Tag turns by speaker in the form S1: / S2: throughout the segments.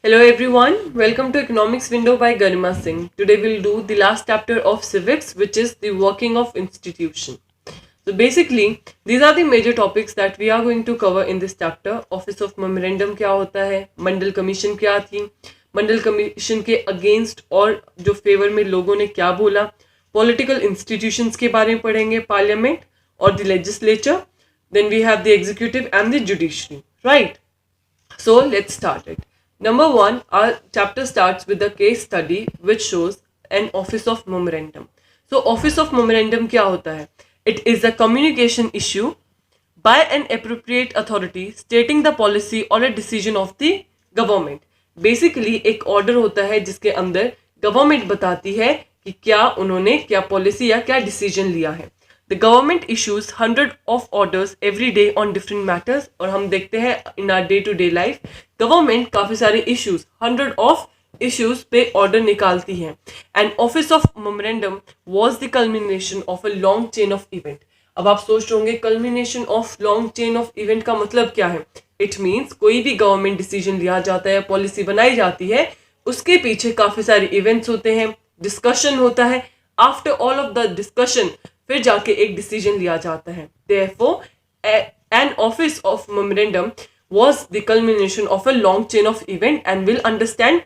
S1: Hello everyone, welcome to Economics Window by Garimasingh. Today we'll do the last chapter of Civics, which is the working of institution. So basically, these are the major topics that we are going to cover in this chapter. Office of Memorandum क्या होता है, मंडल commission क्या थी, मंडल commission के against और जो favour में लोगों ने क्या बोला, पॉलिटिकल इंस्टीट्यूशंस के बारे में पढ़ेंगे, पार्लियामेंट और the legislature, then we have the executive and the judiciary, right? So let's start it. Number one, our chapter starts with a case study which shows an office of memorandum. So office of memorandum क्या होता है? It is a communication issue by an appropriate authority stating the policy or a decision of the government. Basically एक order होता है जिसके अंदर government बताती है कि क्या उन्होंने क्या policy या क्या decision लिया है. The government issues 100 of orders every day on different matters और हम देखते हैं in our day to day life government काफ़ी सारे issues 100 of issues पे order निकालती है. And office of memorandum was the culmination of a long chain of event. अब आप सोच रहे होंगे culmination of long chain of event का मतलब क्या है? It means कोई भी government decision लिया जाता है, policy बनाई जाती है, उसके पीछे काफ़ी सारे events होते हैं, discussion होता है, after all of the discussion फिर जाके एक डिसीजन लिया जाता है. Therefore, an office of memorandum was the culmination of a long chain of event and will understand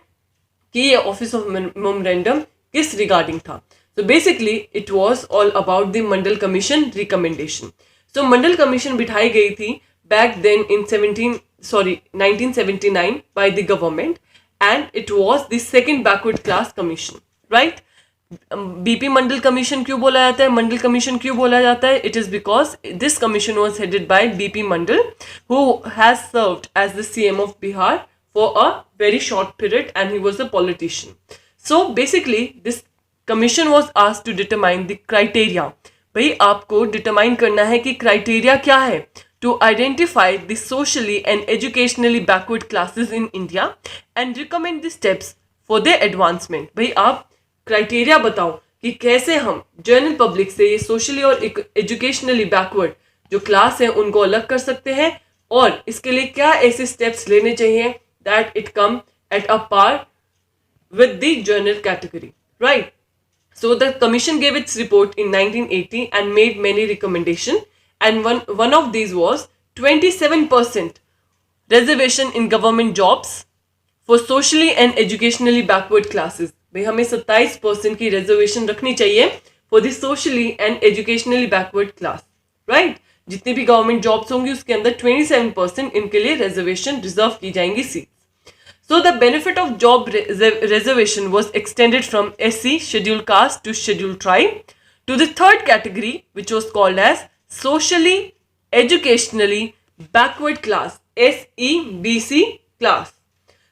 S1: कि ये office of memorandum किस regarding था. So basically, it was all about the Mandal Commission recommendation. So Mandal Commission बिठाई गई थी back then in 1979 by the government and it was the second backward class commission, right? BP Mandal commission क्यों बोला जाता है, मंडल commission क्यों बोला जाता है? It is because this commission was headed by BP Mandal who has served as the CM of Bihar for a very short period and he was a politician. So basically this commission was asked to determine the criteria. भाई आपको determine करना है कि criteria क्या है to identify the socially and educationally backward classes in India and recommend the steps for their advancement. भाई आप criteria बताओ कि कैसे हम जनरल पब्लिक से ये सोशली और एजुकेशनली बैकवर्ड जो क्लास है उनको अलग कर सकते हैं और इसके लिए क्या ऐसे स्टेप्स लेने चाहिए that it come at a par with the general category, right? So the commission gave its report in 1980 and made many recommendations and one of these was 27% reservation in government jobs for socially and educationally backward classes. भाई हमें 27% की reservation रखनी चाहिए for the socially and educationally backward class, right? जितनी भी government jobs होंगी उसके अंदर 27% इनके लिए रिजर्वेशन रिजर्व की जाएंगी seat. So the benefit of job reservation was extended from SC scheduled caste to scheduled tribe to the third category which was called as socially educationally backward class, SEBC class.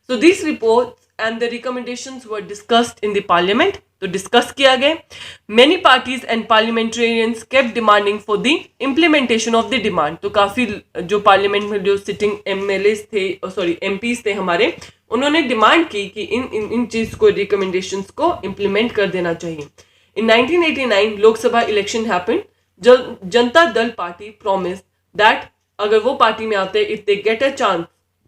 S1: So these reports and the recommendations were discussed in the parliament. तो discuss किया गया. Many parties and parliamentarians kept demanding for the implementation of the demand. तो काफ़ी जो parliament में जो sitting MLAs थे MPs थे हमारे, उन्होंने डिमांड की कि इन चीज़ को रिकमेंडेशंस को इम्प्लीमेंट कर देना चाहिए. In 1989 Lok Sabha election happen. Janata Dal party promise that अगर वो पार्टी में आते if they get a chance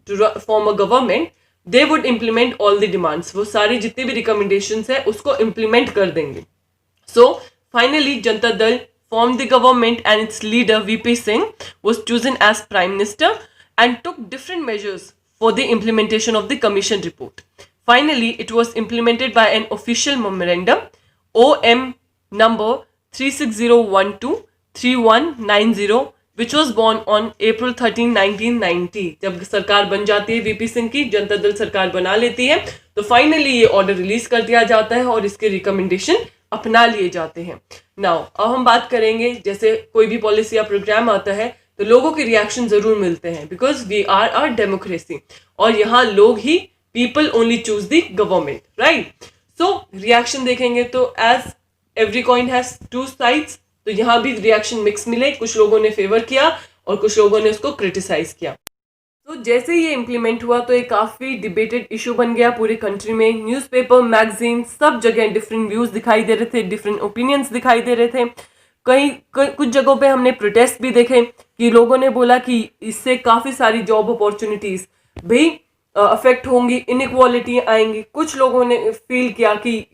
S1: to form a government they would implement all the demands. वो सारी जितनी भी recommendations है उसको implement कर देंगे. So finally Janata Dal formed the government and its leader VP Singh was chosen as prime minister and took different measures for the implementation of the commission report. Finally it was implemented by an official memorandum OM number 360123190 which was born on April 13, 1990. जब सरकार बन जाती है VP Singh की, जनता दल सरकार बना लेती है, तो फाइनली ये ऑर्डर रिलीज कर दिया जाता है और इसके रिकमेंडेशन अपना लिए जाते हैं. नाउ अब हम बात करेंगे जैसे कोई भी पॉलिसी या प्रोग्राम आता है तो लोगों के रिएक्शन जरूर मिलते हैं because we are a democracy और यहाँ लोग ही people only choose the government, right? So reaction देखेंगे तो as every coin has two sides. तो यहाँ भी रिएक्शन मिक्स मिले, कुछ लोगों ने फेवर किया और कुछ लोगों ने उसको क्रिटिसाइज किया. तो जैसे ये इम्प्लीमेंट हुआ तो ये काफ़ी डिबेटेड इशू बन गया पूरे कंट्री में. न्यूज़पेपर, मैगजीन, सब जगह डिफरेंट व्यूज़ दिखाई दे रहे थे, डिफरेंट ओपिनियंस दिखाई दे रहे थे. कुछ जगहों पे हमने प्रोटेस्ट भी देखे कि लोगों ने बोला कि इससे काफ़ी सारी जॉब अपॉर्चुनिटीज़, भाई अफेक्ट होंगी, इनइक्वालिटी आएंगी. कुछ लोगों ने फील किया कि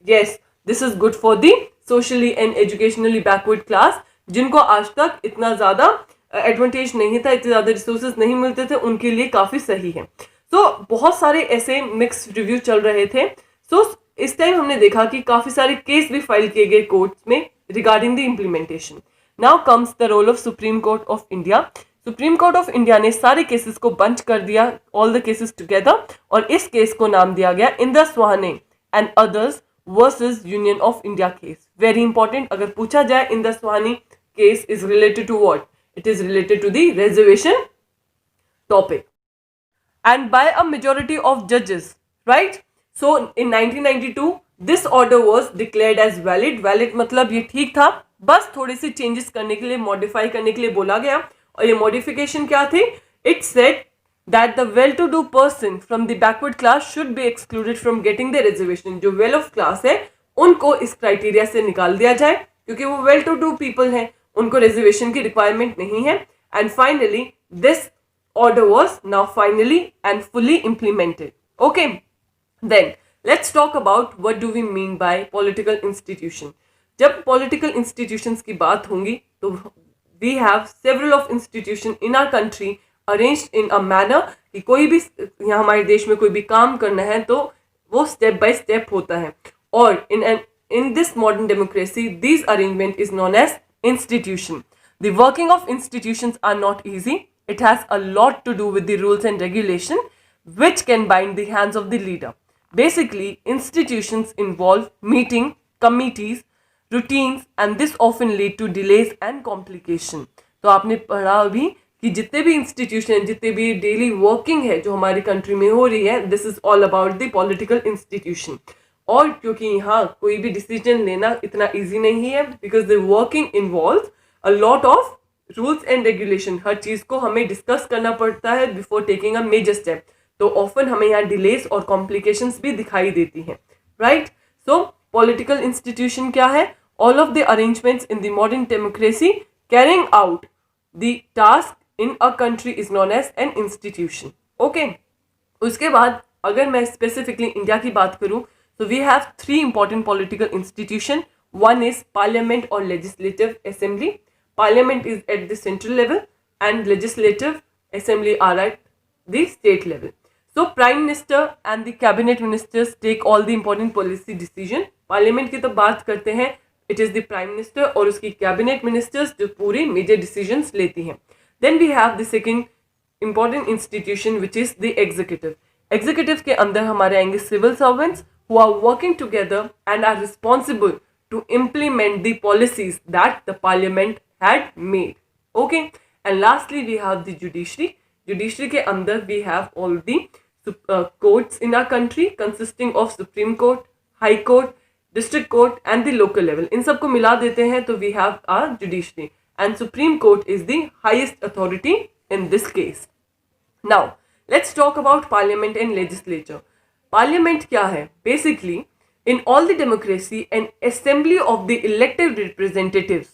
S1: yes this is good for the socially and educationally backward class, जिनको आज तक इतना ज़्यादा एडवांटेज नहीं था, इतने ज़्यादा रिसोर्सेज नहीं मिलते थे, उनके लिए काफ़ी सही है. तो बहुत सारे ऐसे मिक्स रिव्यू चल रहे थे. सो इस टाइम हमने देखा कि काफ़ी सारे केस भी फाइल किए गए कोर्ट्स में regarding the implementation. Now comes the role of supreme Court of India. Supreme Court of India ने सारे केसेस को बंच कर दिया, ऑल द केसेस टुगेदर, और इस केस को नाम दिया गया Indra Sawhney and others versus Union of India case. Very important, अगर पूछा जाए Indra Sawhney case is related to what, it is related to the reservation topic and by a majority of judges, right? So in 1992 this order was declared as valid. Valid मतलब ये ठीक था, बस थोड़े से चेंजेस करने के लिए, मॉडिफाई करने के लिए बोला गया. और ये मॉडिफिकेशन क्या थी? It said that the well-to-do person from the backward class should be excluded from getting the reservation. जो well of class है उनको इस क्राइटेरिया से निकाल दिया जाए, क्योंकि वो well-to-do people हैं, उनको रिजर्वेशन की रिक्वायरमेंट नहीं है. And finally this order was now finally and fully implemented. Okay, then let's talk about what do we mean by political institution. जब पॉलिटिकल इंस्टीट्यूशंस की बात होंगी तो we have several of institution in our country arranged in a manner कि कोई भी यहाँ हमारे देश में कोई भी काम करना है तो वो स्टेप बाय स्टेप होता है. और in this modern democracy these arrangement is known as institution. The working of institutions are not easy. It has a lot to do with the rules and regulation which can bind the hands of the leader. Basically, institutions involve meeting, committees, routines and this often lead to delays and complication. तो आपने पढ़ा अभी कि जितने भी institution, जितने भी daily working है जो हमारी कंट्री में हो रही है, this is all about the political institution. और क्योंकि यहाँ कोई भी डिसीजन लेना इतना इजी नहीं है, because the working involve a lot of rules and regulation. हर चीज़ को हमें डिस्कस करना पड़ता है before taking a major step. तो ऑफन हमें यहाँ डिलेस और कॉम्प्लिकेशंस भी दिखाई देती हैं, राइट? सो पॉलिटिकल इंस्टीट्यूशन क्या है? All of the arrangements in the modern democracy carrying out the task in a country is known as an institution. Okay, उसके बाद अगर मैं स्पेसिफिकली इंडिया की बात करूँ, so we have three important political institution. One is parliament or legislative assembly. Parliament is at the central level and legislative assembly are at the state level. So prime minister and the cabinet ministers take all the important policy decision. Parliament की तो बात करते हैं, it is the prime minister और उसकी cabinet ministers जो पूरी major decisions लेती हैं. Then we have the second important institution which is the executive. Executive के अंदर हमारे आएंगे civil servants who are working together and are responsible to implement the policies that the parliament had made. Okay, and lastly we have the judiciary. Judiciary के अंदर we have all the courts in our country consisting of Supreme Court, High Court, District Court and the local level. इन सबको मिला देते हैं तो we have our judiciary and Supreme Court is the highest authority in this case. Now let's talk about parliament and legislature. Parliament क्या है? Basically, in all the democracy, an assembly of the elected representatives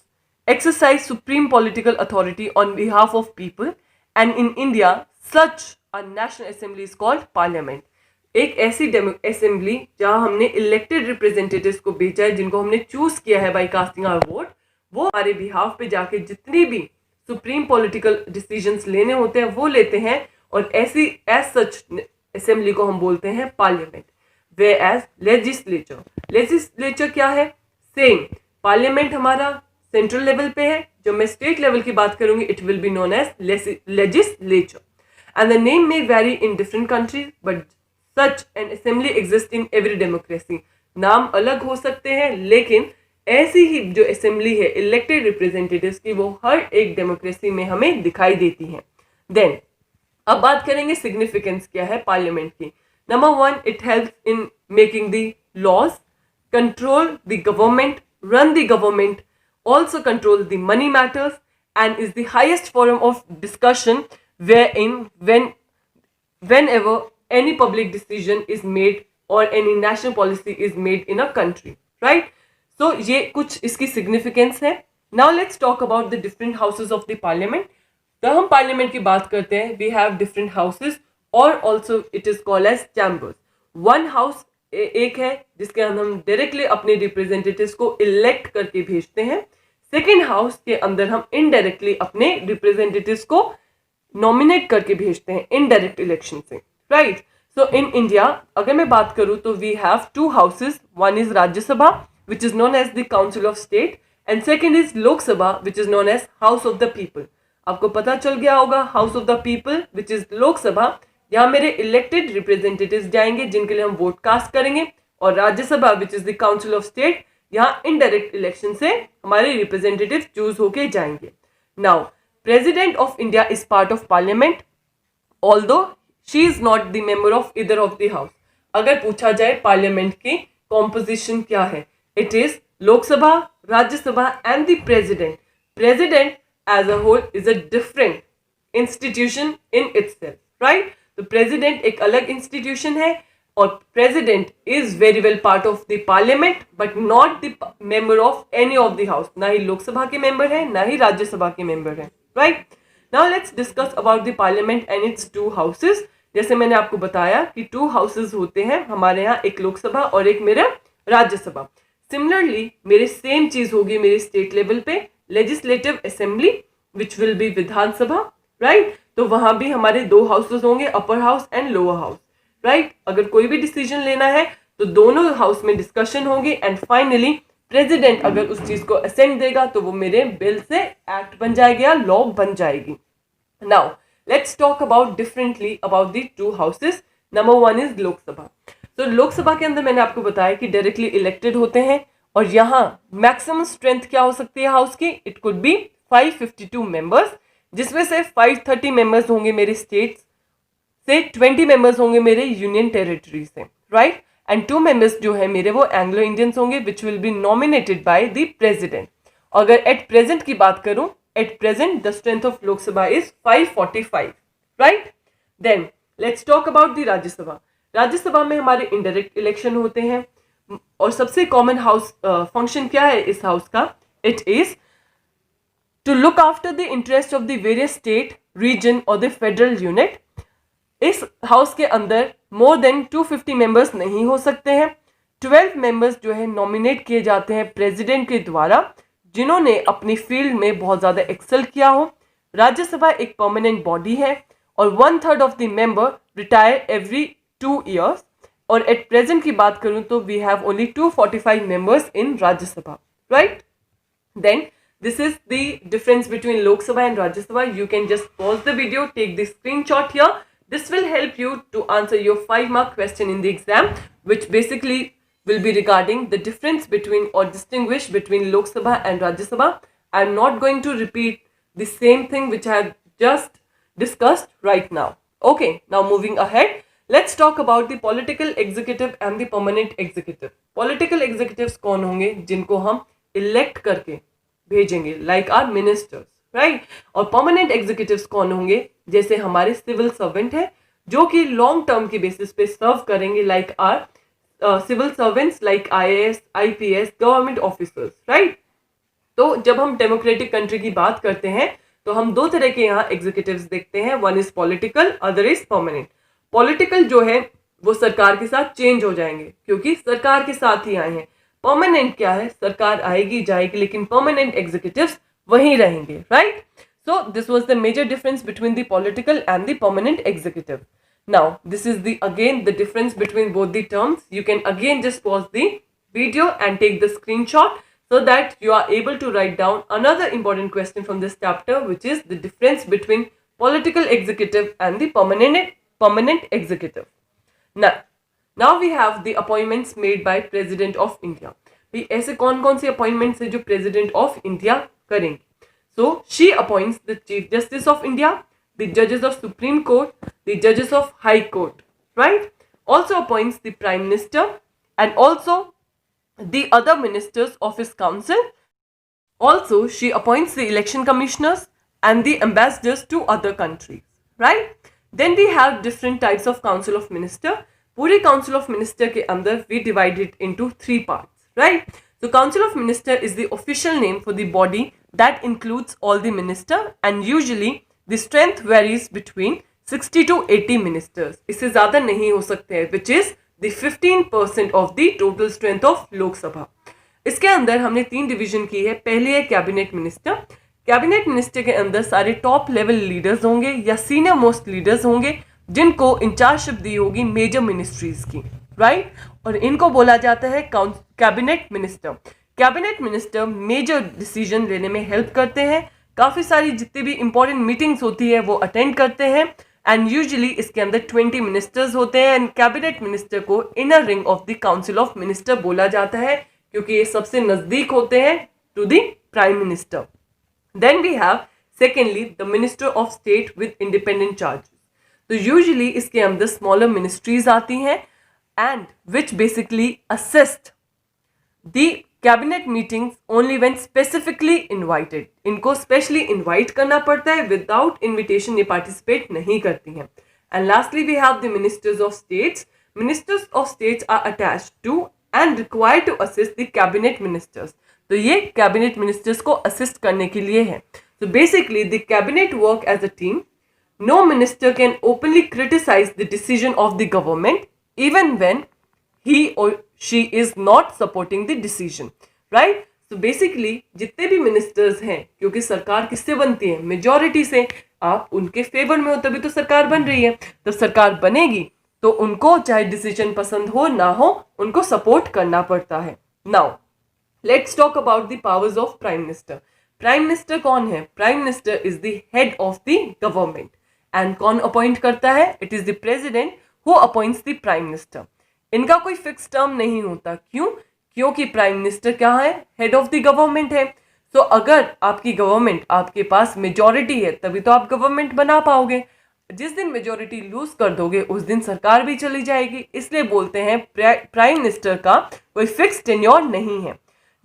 S1: exercise supreme political authority on behalf of people, and in India, such a national assembly is called parliament. एक ऐसी assembly जहाँ हमने elected representatives को भेजा है, जिनको हमने choose किया है by casting our vote, वो हमारे behalf पे जाके जितनी भी supreme political decisions लेने होते हैं वो लेते हैं, और ऐसी as such असेंबली को हम बोलते हैं पार्लियामेंट. वे एज लेजिस्लेचर, लेजिस्लेचर क्या है? सेम, पार्लियामेंट हमारा सेंट्रल लेवल पे है, जो मैं स्टेट लेवल की बात करूंगी it will be known as legislature and the name may vary in different countries but such an assembly exist in every democracy. नाम अलग हो सकते हैं लेकिन ऐसी ही जो असेंबली है इलेक्टेड रिप्रेजेंटेटिव्स की, वो हर एक डेमोक्रेसी में हमें दिखाई देती हैं. देन अब बात करेंगे सिग्निफिकेंस क्या है पार्लियामेंट की. Number 1, it helps in making the laws, control the government, run the government, also control the money matters and is the highest forum of discussion wherein whenever any public decision is made or any national policy is made in a country, right? So ये कुछ इसकी significance है. Now let's talk about the different houses of the parliament. तो हम parliament की बात करते हैं, we have different houses और also it is called as chambers. One house एक है जिसके अंदर हम डायरेक्टली अपने रिप्रेजेंटेटिव्स को इलेक्ट करके भेजते हैं। सेकेंड हाउस के अंदर हम इनडायरेक्टली अपने रिप्रेजेंटेटिव्स को नॉमिनेट करके भेजते हैं इनडायरेक्ट इलेक्शन से, राइट। सो इन इंडिया अगर मैं बात करूं तो we have two houses, one is Rajya Sabha which is known as the council of state and second is Lok Sabha which is known as house of the people. आपको पता चल गया होगा house of the people which is Lok Sabha, यहाँ मेरे elected representatives जाएंगे जिनके लिए हम वोट कास्ट करेंगे, और Rajya Sabha which is the council of state, यहाँ इनडायरेक्ट इलेक्शन से हमारे रिप्रेजेंटेटिव चूज होके जाएंगे। Now president of India is part of parliament although she is not the member of either of the house. अगर पूछा जाए पार्लियामेंट की कॉम्पोजिशन क्या है, it is Lok Sabha, Rajya Sabha and the president. President as a whole is a different institution in itself, right. तो president एक अलग institution है और president is very well part of the parliament but not the member of any of the house. ना ही लोकसभा के member है ना ही राज्यसभा के मेंबर है, right. Now let's discuss about the parliament and it's to houses. जैसे मैंने आपको बताया कि टू हाउसेस होते हैं हमारे यहाँ, एक लोकसभा और एक मेरा राज्यसभा। सिमिलरली मेरे सेम चीज होगी मेरे स्टेट लेवल पे, legislative assembly which will B Vidhan Sabha, right. तो वहां भी हमारे दो हाउसेस होंगे, upper house and lower house, right. अगर कोई भी डिसीजन लेना है तो दोनों हाउस में डिस्कशन होगी एंड फाइनली प्रेसिडेंट अगर उस चीज को असेंट देगा तो वो मेरे बिल से एक्ट बन जाएगी या लॉ बन जाएगी। Now let's talk about differently about the two houses. Number one is Lok Sabha. तो लोकसभा के अंदर मैंने आपको बताया कि डायरेक्टली इलेक्टेड होते हैं और यहाँ मैक्सिमम स्ट्रेंथ क्या हो सकती है हाउस की, इट कुड बी 552 मेंबर्स, जिसमें से 530 मेंबर्स होंगे मेरे स्टेट्स से, 20 मेंबर्स होंगे मेरे यूनियन टेरिटरी से, राइट। एंड 2 मेंबर्स जो है मेरे वो एंग्लो इंडियंस होंगे which will be nominated by the president. अगर एट प्रेजेंट की बात करूं, at present the strength of Lok Sabha is 545, right. Then let's talk about the Rajya Sabha. Rajya Sabha में हमारे इनडायरेक्ट इलेक्शन होते हैं और सबसे कॉमन हाउस फंक्शन क्या है इस हाउस का, it is to look after the interest of the various state, region or the federal unit। इस हाउस के अंदर मोर देन 250 मेंबर्स नहीं हो सकते हैं। 12 मेंबर्स जो है नॉमिनेट किए जाते हैं प्रेसिडेंट के द्वारा जिन्होंने अपनी फील्ड में बहुत ज़्यादा एक्सेल किया हो। राज्यसभा एक परमानेंट बॉडी है और 1/3 of the member retire every 2 years। और एट प्रेजेंट की बात करूं तो we have only 245 members in Rajya Sabha, right. Then this is the difference between Lok Sabha and Rajya Sabha. You can just pause the video, take the screenshot here. This will help you to answer your 5-mark question in the exam, which basically will be regarding the difference between or distinguish between Lok Sabha and Rajya Sabha. I am not going to repeat the same thing which I have just discussed right now. Okay, now moving ahead. Let's talk about the political executive and the permanent executive. Political executives कौन होंगे जिनको हम elect करके भेजेंगे, like are ministers, right. और permanent executives कौन होंगे, जैसे हमारे सिविल सर्वेंट है जो कि लॉन्ग टर्म के बेसिस पे सर्व करेंगे, like are civil servants like IAS, IPS, government officers, right. तो जब हम डेमोक्रेटिक कंट्री की बात करते हैं तो हम दो तरह के यहाँ एग्जीक्यूटिव्स देखते हैं, one is political, other is permanent. Political जो है वो सरकार के साथ चेंज हो जाएंगे क्योंकि सरकार के साथ ही आए हैं। परमानेंट क्या है, सरकार आएगी जाएगी लेकिन परमानेंट एग्जीक्यूटिव्स वहीं रहेंगे, right. So this was the major difference between the political and the permanent executive. Now this is the again the difference between both the terms. You can again just pause the video and take the screenshot so that you are able to write down another important question from this chapter, which is the difference between political executive and the permanent executive. Now we have the appointments made by President of India. भी ऐसे कौन-कौन से appointments हैं जो President of India करेंगे? So she appoints the Chief Justice of India, the judges of Supreme Court, the judges of High Court, right? Also appoints the Prime Minister and also the other ministers of his council. Also, she appoints the election commissioners and the ambassadors to other countries, right? Then we have different types of council of minister. पूरे council of minister के अंदर we divide it into 3 parts, right? So council of minister is the official name for the body that includes all the minister, and usually the strength varies between 60 to 80 ministers, इससे ज्यादा नहीं हो सकते हैं, विच is the 15% of the total strength of Lok Sabha. इसके अंदर हमने 3 division की है। पहली है कैबिनेट मिनिस्टर। कैबिनेट मिनिस्टर के अंदर सारे टॉप लेवल लीडर्स होंगे या सीनियर मोस्ट लीडर्स होंगे जिनको इंचार्जशिप दी होगी मेजर मिनिस्ट्रीज की, राइट। और इनको बोला जाता है cabinet minister. Cabinet minister major decision लेने में हेल्प करते हैं, काफी सारी जितनी भी इंपॉर्टेंट मीटिंग्स होती है वो अटेंड करते हैं, एंड यूजुअली इसके अंदर 20 मिनिस्टर्स होते हैं, एंड कैबिनेट मिनिस्टर को inner ring of the council of minister बोला जाता है क्योंकि ये सबसे नजदीक होते हैं to the prime minister. Then we have secondly the minister of state with independent charges. तो यूजुअली इसके अंदर स्मॉलर मिनिस्ट्रीज आती हैं and which basically assist the cabinet meetings only when specifically invited. इनको स्पेशली इनवाइट करना पड़ता है, without invitation ये पार्टिसिपेट नहीं करती हैं। And lastly we have the ministers of states. Ministers of states are attached to and required to assist the cabinet ministers. तो ये कैबिनेट मिनिस्टर्स को असिस्ट करने के लिए है। तो basically the cabinet work as a team. No minister can openly criticise the decision of the government even when he or she is not supporting the decision, right? So basically जितने भी ministers हैं, क्योंकि सरकार किससे बनती है? Majority से। आप उनके फेवर में हो तभी तो सरकार बन रही है। तो सरकार बनेगी तो उनको चाहे डिसीजन पसंद हो ना हो, उनको सपोर्ट करना पड़ता है। Now let's talk about the powers of prime minister. Prime minister कौन है? Prime minister is the head of the government. And कौन अपॉइंट करता है? It is the president who appoints the prime minister. इनका कोई फिक्स टर्म नहीं होता। क्यों? क्योंकि प्राइम मिनिस्टर क्या है? हेड ऑफ द गवर्नमेंट है। तो अगर आपकी गवर्नमेंट, आपके पास मेजॉरिटी है तभी तो आप गवर्नमेंट बना पाओगे। जिस दिन मेजॉरिटी लूज कर दोगे उस दिन सरकार भी चली जाएगी। इसलिए बोलते हैं प्राइम मिनिस्टर का कोई फिक्स टेन्योर नहीं है।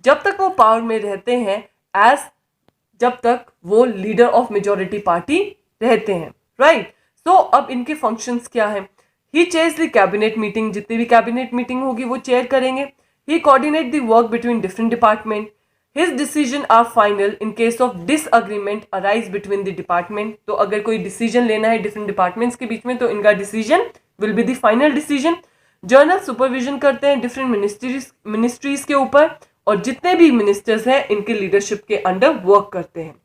S1: जब तक वो पावर में रहते हैं, जब तक वो लीडर ऑफ मेजॉरिटी पार्टी रहते हैं, राइट। सो अब इनके फंक्शंस क्या है? He chairs the cabinet meeting. जितनी भी कैबिनेट मीटिंग होगी वो चेयर करेंगे। He coordinate the work between different department. His decision are final in case of disagreement arise between the department. तो अगर कोई डिसीजन लेना है डिफरेंट डिपार्टमेंट्स के बीच में तो इनका decision will be the final decision. Journal supervision करते हैं डिफरेंट मिनिस्ट्रीज के ऊपर, और जितने भी मिनिस्टर्स हैं इनके लीडरशिप के अंडर वर्क करते हैं।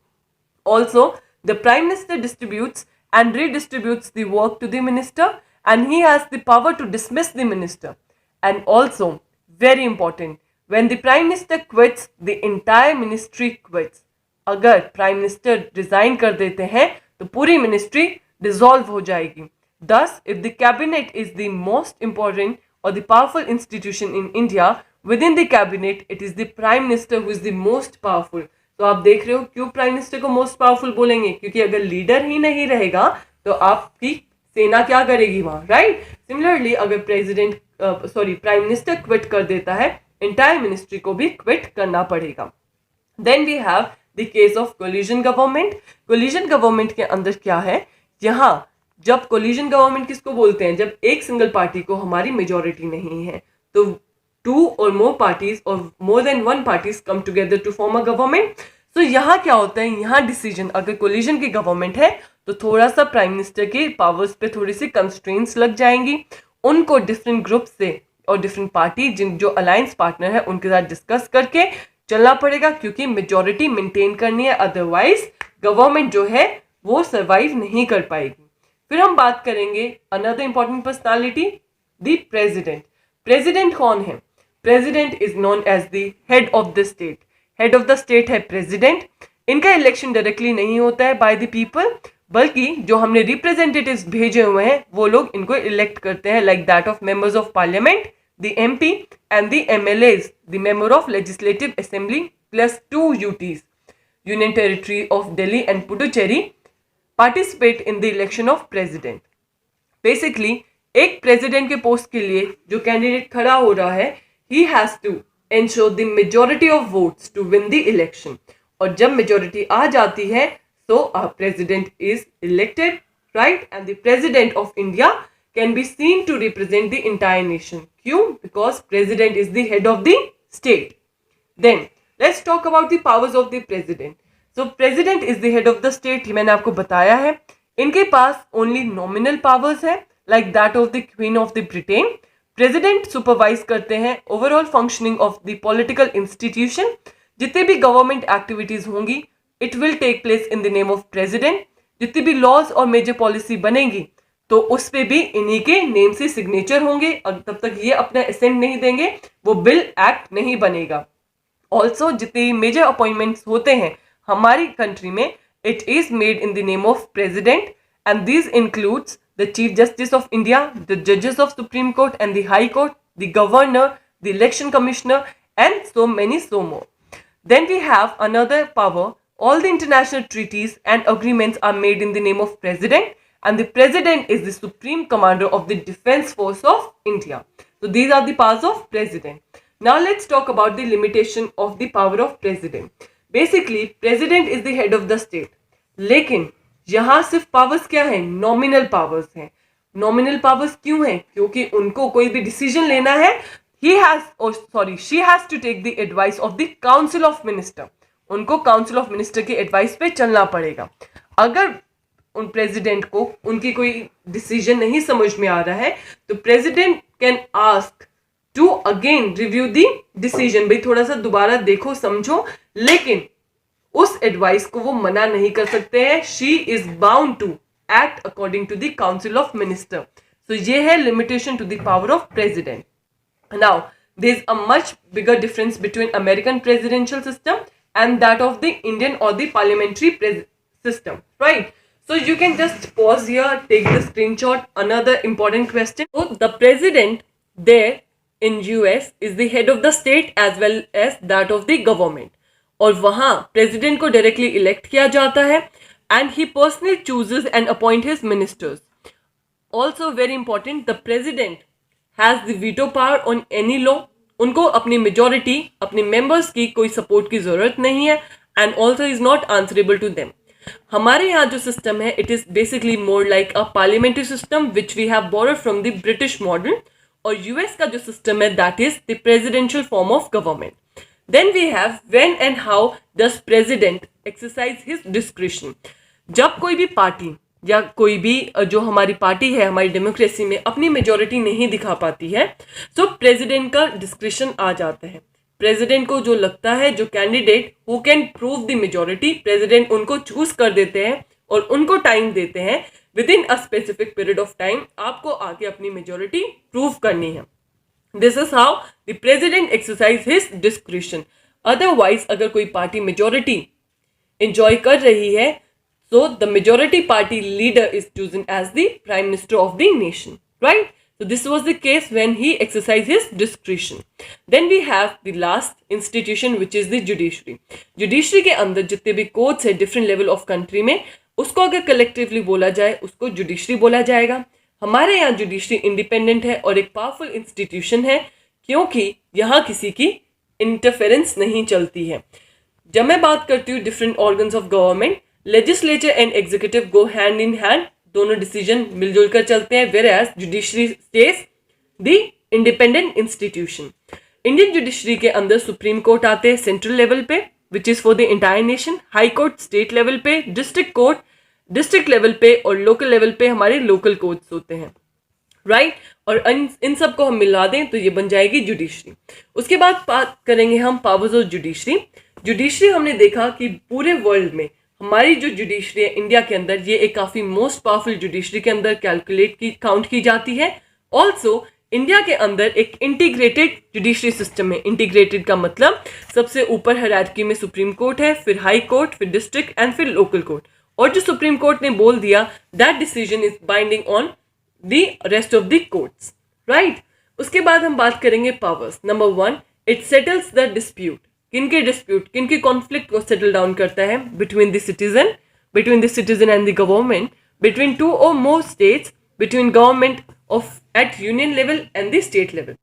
S1: Also the prime minister distributes and redistributes the work to the minister, and he has the power to dismiss the minister. And also very important, when the prime minister quits, the entire ministry quits. अगर prime minister resign कर देते हैं तो पूरी ministry dissolve हो जाएगी। Thus, if the cabinet is the most important or the powerful institution in India, within the cabinet it is the prime minister who is the most powerful. तो आप देख रहे हो क्यों प्राइम मिनिस्टर को most powerful बोलेंगे? क्योंकि अगर लीडर ही नहीं रहेगा तो आपकी सेना क्या करेगी वहां, राइट। सिमिलरली अगर प्राइम मिनिस्टर क्विट कर देता है, एंटायर मिनिस्ट्री को भी क्विट करना पड़ेगा। Then we have the case of coalition government. Coalition government के अंदर क्या है? यहाँ जब कोलिजन गवर्नमेंट किसको बोलते हैं? जब एक सिंगल पार्टी को हमारी मेजॉरिटी नहीं है तो 2 or more parties or more than 1 parties come together to form a government. तो यहाँ क्या होता है? यहाँ डिसीजन, अगर कोलिजन की गवर्नमेंट है तो थोड़ा सा प्राइम मिनिस्टर के पावर्स पे थोड़ी सी कंस्ट्रेंट्स लग जाएंगी। उनको डिफरेंट ग्रुप से और डिफरेंट पार्टी जो अलायंस पार्टनर है उनके साथ डिस्कस करके चलना पड़ेगा, क्योंकि मेजॉरिटी मेंटेन करनी है, अदरवाइज गवर्नमेंट जो है वो सर्वाइव नहीं कर पाएगी। फिर हम बात करेंगे another important personality, the president. President कौन है? President is known as the head of the state. Head of the state है प्रेसिडेंट। इनका इलेक्शन डायरेक्टली नहीं होता है बाय द पीपल, बल्कि जो हमने रिप्रेजेंटेटिव्स भेजे हुए हैं वो लोग इनको इलेक्ट करते हैं, like that of members of parliament, the MP and the MLAs, the member of legislative assembly plus 2 UTs, union territory of Delhi and Puducherry, participate in the election of president. Basically एक president के post के लिए जो candidate खड़ा हो रहा है, he has to ensure the majority of votes to win the election. और जब मेजॉरिटी आ जाती है so our president is elected, right? And the president of India can be seen to represent the entire nation. Kyun? Because president is the head of the state. Then let's talk about the powers of the president. So president is the head of the state. मैंने आपको बताया है इनके पास only nominal powers है, like that of the queen of the Britain. President supervise करते हैं overall functioning of the political institution. जितने भी गवर्नमेंट एक्टिविटीज होंगी it will take place in the name of president. जितनी भी लॉज और major policy बनेगी तो उस पे भी इन्हीं के नेम से सिग्नेचर होंगे, और तब तक ये अपना असेंट नहीं देंगे वो बिल एक्ट नहीं बनेगा. ऑल्सो जितने मेजर अपॉइंटमेंट्स होते हैं हमारी कंट्री में it is made in the name of president, and this includes the chief justice of India, the जजेस of supreme court and the high court, the governor, the election commissioner and so many so more. Then we have another power. All the international treaties and agreements are made in the name of president, and the president is the supreme commander of the defense force of India. So these are the powers of president. Now let's talk about the limitation of the power of president. Basically president is the head of the state, लेकिन यहाँ सिर्फ powers क्या है, nominal powers हैं. Nominal powers क्यों हैं? क्योंकि उनको कोई भी डिसीजन लेना है she has to take the advice of the council of minister. उनको काउंसिल ऑफ मिनिस्टर की एडवाइस पे चलना पड़ेगा. अगर उन प्रेसिडेंट को उनकी कोई डिसीजन नहीं समझ में आ रहा है तो president can ask to again review the decision. भाई थोड़ा सा दोबारा देखो समझो, लेकिन उस एडवाइस को वो मना नहीं कर सकते हैं. She is bound to act according to the council of minister. तो ये है limitation to the power of president. Now, there is a much bigger difference between American presidential system and that of the Indian or the parliamentary system, right? So you can just pause here, take the screenshot. Another important question. So the president there in US is the head of the state as well as that of the government. और वहाँ president को directly elect किया जाता है and he personally chooses and appoint his ministers. Also very important, the president has the veto power on any law. उनको अपनी majority अपने members की कोई सपोर्ट की जरूरत नहीं है and also is not answerable to them. हमारे यहाँ जो सिस्टम है it is basically more like a parliamentary system which we have borrowed from the British model, और यूएस का जो सिस्टम है that is the presidential form of government. Then we have when and how does president exercise his discretion. जब कोई भी party या कोई भी जो हमारी पार्टी है हमारी डेमोक्रेसी में अपनी मेजोरिटी नहीं दिखा पाती है तो प्रेसिडेंट का डिस्क्रिशन आ जाता है. प्रेसिडेंट को जो लगता है जो candidate who can prove the majority, president उनको चूज कर देते हैं और उनको टाइम देते हैं with in a specific period of time आपको आके अपनी मेजोरिटी प्रूव करनी है. This is how the president exercise his discretion. Otherwise अगर कोई पार्टी मेजोरिटी एंजॉय कर रही है so the majority party leader is chosen as the prime minister of the nation, right? So this was the case when he exercised his discretion. Then we have the last institution which is the judiciary. Judiciary के अंदर जितने भी courts है different level of country में उसको अगर collectively बोला जाए उसको judiciary बोला जाएगा. हमारे यहाँ judiciary independent है और एक powerful institution है क्योंकि यहाँ किसी की interference नहीं चलती है. जब मैं बात करती हूँ different organs of government, legislature and executive go hand in hand, दोनों डिसीजन मिलजुल कर चलते हैं, whereas judiciary stays the independent institution. Indian judiciary के अंदर सुप्रीम कोर्ट आते हैं सेंट्रल लेवल पे which is for the entire nation, high court state level पे, डिस्ट्रिक्ट कोर्ट डिस्ट्रिक्ट लेवल पे और लोकल लेवल पे हमारे लोकल कोर्ट्स होते हैं, राइट? और इन सब को हम मिला दें तो ये बन जाएगी जुडिशरी. उसके बाद बात करेंगे हम पावर्स ऑफ जुडिशरी. जुडिशरी हमने देखा कि पूरे वर्ल्ड में हमारी जो जुडिशरी है इंडिया के अंदर ये एक काफ़ी मोस्ट पावरफुल जुडिशरी के अंदर काउंट की जाती है. ऑल्सो इंडिया के अंदर एक इंटीग्रेटेड जुडिशरी सिस्टम है. इंटीग्रेटेड का मतलब सबसे ऊपर हायरार्की में सुप्रीम कोर्ट है, फिर हाई कोर्ट, फिर डिस्ट्रिक्ट एंड फिर लोकल कोर्ट. और जो सुप्रीम कोर्ट ने बोल दिया that decision is binding on the rest of the courts, right? उसके बाद हम बात करेंगे powers. Number 1, it settles the dispute. किनके डिस्प्यूट, किनके कॉन्फ्लिक्ट को सेटल डाउन करता है? Between the citizen and the government, between 2 or more states, between government of at union level and the state level.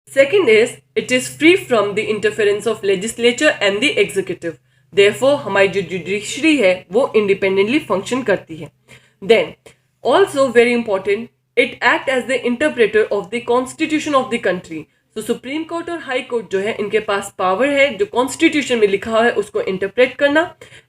S1: Second is it is free from the interference of legislature and the executive. Therefore हमारी जो judiciary है वो independently function करती है. Then also very important, it act as the interpreter of the constitution of the country. तो supreme court और high court जो है इनके पास पावर है जो कॉन्स्टिट्यूशन में लिखा है उसको इंटरप्रेट करना.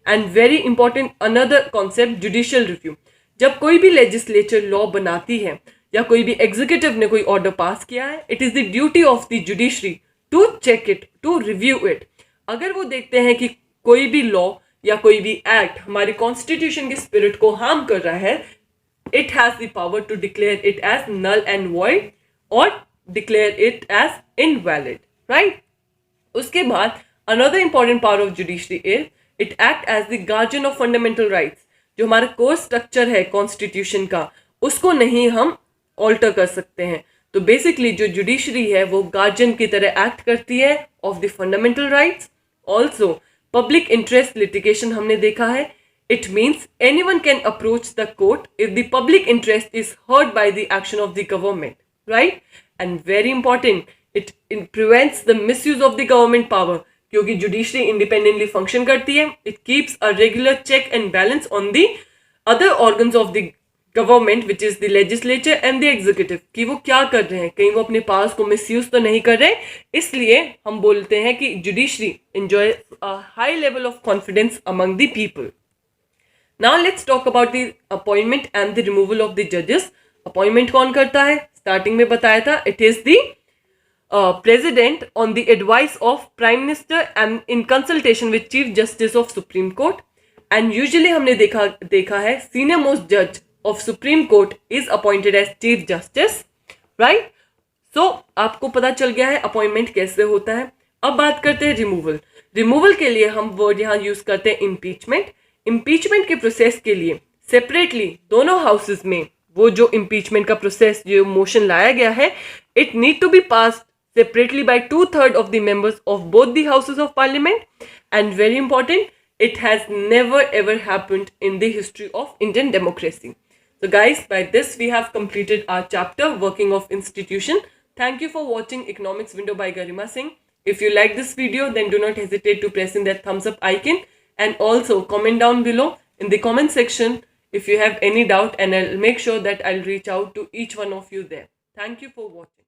S1: And very important another concept judicial review. जब कोई भी लेजिस्लेचर लॉ बनाती है या कोई भी एग्जीक्यूटिव ने कोई ऑर्डर पास किया है, it is the duty of the judiciary to check it, to review it. अगर वो देखते हैं कि कोई भी लॉ या कोई भी एक्ट हमारे कॉन्स्टिट्यूशन के स्पिरिट को हार्म कर रहा है, it has the power to declare it as null and void or declare it as invalid, right? उसके बाद another important power of judiciary is it act as the guardian of fundamental rights. जो हमारा core structure है constitution का, उसको नहीं हम alter कर सकते हैं. तो बेसिकली जो जुडिशरी है वो गार्जियन की तरह एक्ट करती है of the fundamental rights. Also public interest litigation हमने देखा है. It means anyone can approach the court if the public interest is hurt by the action of the government, right? And very important, it prevents the misuse of the government power. क्योंकि judiciary independently function करती है, it keeps a regular check and balance on the other organs of the government, which is the legislature and the executive, कि वो क्या कर रहे हैं, कहीं वो अपने powers को misuse तो नहीं कर रहे. इसलिए हम बोलते हैं कि judiciary enjoys a high level of confidence among the people. Now let's talk about the appointment and the removal of the judges. Appointment कौन करता है? Starting में बताया था, it is the president on the advice of prime minister and in consultation with chief justice of Supreme Court. And usually हमने देखा है senior most judge of Supreme Court is appointed as chief justice, right? So आपको पता चल गया है appointment कैसे होता है. अब बात करते हैं removal. Removal के लिए हम word यहाँ use करते हैं impeachment. इम्पीचमेंट के प्रोसेस के लिए सेपरेटली दोनों हाउसेस में वो जो इम्पीचमेंट का प्रोसेस जो मोशन लाया गया है, it need to be passed separately by 2/3 of the members of both the houses of parliament. And very important, it has never ever happened in the history of Indian democracy. So guys, by this we have completed our chapter working of institution. Thank you for watching Economics Window by Garima Singh. If you like this video, then do not hesitate to press in that thumbs up icon. And also comment down below in the comment section if you have any doubt, and I'll make sure that I'll reach out to each one of you there. Thank you for watching.